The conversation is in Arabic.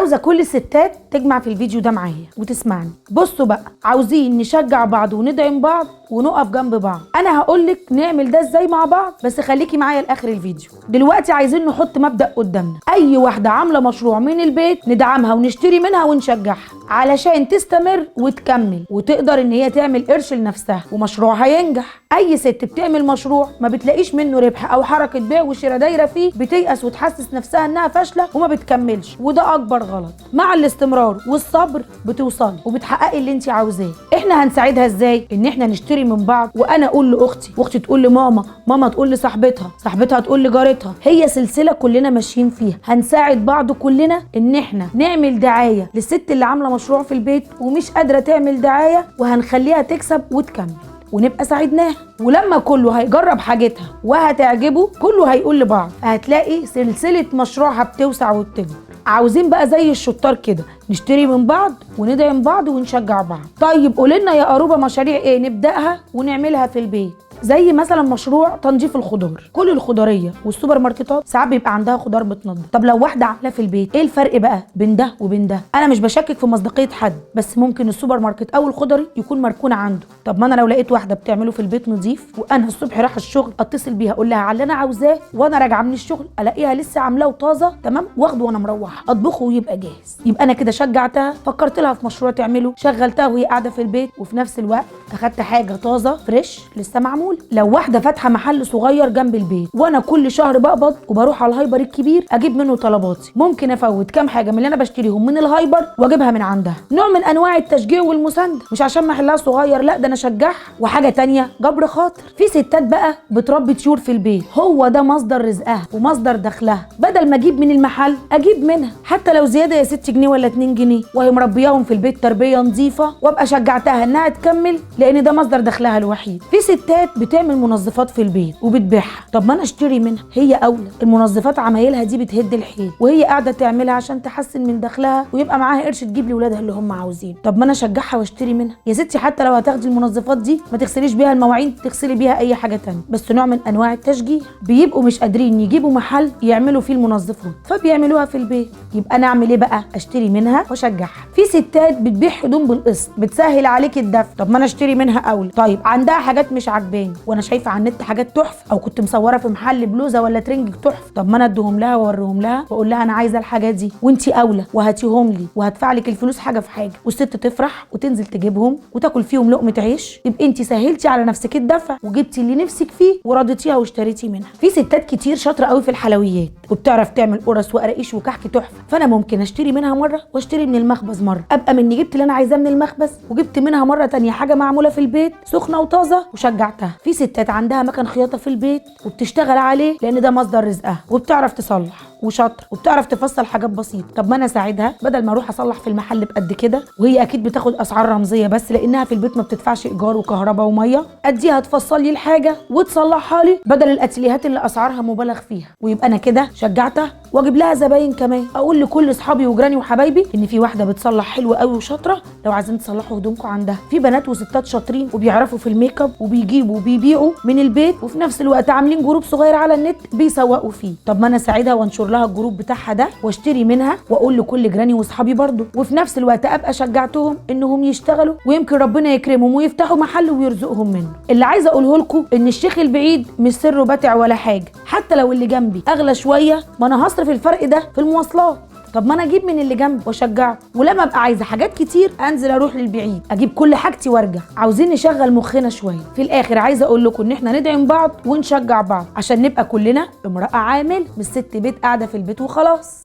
عاوزه كل الستات تجمع في الفيديو ده معايا وتسمعني. بصوا بقى، عاوزين نشجع بعض وندعم بعض ونقف جنب بعض. انا هقولك نعمل ده ازاي مع بعض، بس خليكي معايا لاخر الفيديو. دلوقتي عايزين نحط مبدأ قدامنا، اي واحده عامله مشروع من البيت ندعمها ونشتري منها ونشجعها علشان تستمر وتكمل وتقدر ان هي تعمل قرش لنفسها ومشروعها ينجح. اي ست بتعمل مشروع ما بتلاقيش منه ربح او حركه بيع وشراء دايره فيه، بتيأس وتحسس نفسها انها فاشله وما بتكملش، وده اكبر غلط. مع الاستمرار والصبر بتوصلي وبتحققي اللي انت عاوزاه. احنا هنساعدها ازاي؟ ان احنا نشتري من بعض، وانا اقول لاختي واختي تقول لماما، ماما تقول لصاحبتها، صاحبتها تقول لجارتها. هي سلسله كلنا ماشيين فيها. هنساعد بعض كلنا ان احنا نعمل دعايه للست اللي عامله مشروع في البيت ومش قادره تعمل دعايه، وهنخليها تكسب وتكمل ونبقى ساعدناها. ولما كله هيجرب حاجتها وهتعجبه، كله هيقول لبعض، هتلاقي سلسله مشروعها بتوسع وبتكبر. عاوزين بقى زي الشطار كده نشتري من بعض وندعم بعض ونشجع بعض. طيب قولنا يا قروبه مشاريع ايه نبداها ونعملها في البيت؟ زي مثلا مشروع تنظيف الخضار. كل الخضريه والسوبر ماركتات ساعات بيبقى عندها خضار متنضف. طب لو واحده عاملاه في البيت، ايه الفرق بقى بين ده وبين ده؟ انا مش بشكك في مصداقيه حد، بس ممكن السوبر ماركت او الخضري يكون مركون عنده. طب ما انا لو لقيت واحده بتعمله في البيت نظيف، وانا الصبح رايحه الشغل، اتصل بيها اقول لها على اللي انا عاوزاه، وانا راجعه من الشغل الاقيها لسه عاملاه وطازه تمام، واخده وانا مروحه اطبخه ويبقى جاهز. يبقى انا كده شجعتها، فكرت لها في مشروع تعمله، شغلتها وهي قاعده في البيت، وفي نفس الوقت اخدت حاجه طازه فريش لسه معموله. لو واحده فاتحه محل صغير جنب البيت، وانا كل شهر بقبض وبروح على الهايبر الكبير اجيب منه طلباتي، ممكن افوت كام حاجه من اللي انا بشتريهم من الهايبر واجيبها من عندها. نوع من انواع التشجيع والمسانده، مش عشان محلها صغير، لا ده انا اشجعها. وحاجه تانية، جبر خاطر. في ستات بقى بتربي طيور في البيت، هو ده مصدر رزقها ومصدر دخلها. بدل ما اجيب من المحل اجيب منها، حتى لو زياده يا 6 جنيه ولا 2 جنيه، وهي مربياهم في البيت تربيه نظيفه، وابقى شجعتها انها تكمل لان ده مصدر دخلها الوحيد. في ستات بتعمل منظفات في البيت وبتبيعها، طب ما انا اشتري منها، هي اولى. المنظفات عمايلها دي بتهد الحيل، وهي قاعده تعملها عشان تحسن من دخلها ويبقى معاها قرش تجيب لاولادها اللي هم عاوزين. طب ما انا اشجعها واشتري منها يا ستي. حتى لو هتاخدي المنظفات دي ما تغسليش بيها المواعين، تغسلي بيها اي حاجه تانية، بس نوع من انواع التشجيع. بيبقوا مش قادرين يجيبوا محل يعملوا فيه المنظفات، فبيعملوها في البيت. يبقى انا اعمل ايه بقى؟ اشتري منها واشجعها. في ستات بتبيع هدوم بالقسط، بتسهل عليك الدفع، طب ما انا اشتري منها اولى. طيب عندها حاجات مش عاجباني وانا شايفه على النت حاجات تحفه، او كنت مصوره في محل بلوزه ولا ترنج تحفه، طب ما انا اديهم لها واوريهم لها واقول لها انا عايزه الحاجات دي وانتي اولى، وهاتيهم لي وهدفع لك الفلوس حاجه في حاجه، والست تفرح وتنزل تجيبهم وتاكل فيهم لقمه عيش. يبقى انتي سهلتي على نفسك الدفع وجبتي اللي نفسك فيه ورضيتيها واشتريتي منها. في ستات كتير شاطره قوي في الحلويات وبتعرف تعمل قرص وقراقيش وكحك تحفه، فانا ممكن اشتري منها مره واشتري من المخبز مره، ابقى مني جبت اللي انا عايزاه من المخبز وجبت منها مره تانية حاجه معموله في البيت سخنه وطازه وشجعتها. في ستات عندها مكان خياطه في البيت وبتشتغل عليه لان ده مصدر رزقها، وبتعرف تصلح وشاطره وبتعرف تفصل حاجات بسيطه. طب ما انا اساعدها، بدل ما اروح اصلح في المحل بقد كده، وهي اكيد بتاخد اسعار رمزيه بس لانها في البيت ما بتدفعش ايجار وكهرباء وميه، اديها تفصل لي الحاجه وتصلحها لي بدل الاتليهات اللي اسعارها مبالغ فيها. ويبقى انا كده شجعتها واجيب لها زباين كمان. اقول لكل اصحابي وجيراني وحبايبي ان في واحده بتصلح حلو قوي وشاطره، لو عايزين تصلحوا هدومكم عندها. في بنات وستات شاطرين وبيعرفوا في الميك اب وبيجيبوا وبيبيعوا من البيت، وفي نفس الوقت عاملين جروب صغير على النت بيسوقوا فيه. طب ما انا اساعدها وانشر لها الجروب بتاعها ده واشتري منها واقول لكل جيراني واصحابي برضو، وفي نفس الوقت ابقى شجعتهم انهم يشتغلوا ويمكن ربنا يكرمهم ويفتحوا محل ويرزقهم منه. اللي عايزه اقوله لكم ان الشيخ البعيد مش سره باتع ولا حاجه، حتى لو اللي جنبي اغلى شويه ما انا هصرف الفرق ده في المواصلات. طب ما انا اجيب من اللي جنبي واشجعه، ولما ابقى عايزه حاجات كتير انزل اروح للبعيد اجيب كل حاجتي وارجع. عاوزين نشغل مخنا شويه. في الاخر عايزه اقول لكم ان احنا ندعم بعض ونشجع بعض عشان نبقى كلنا امراه عامل، مش ست بيت قاعده في البيت وخلاص.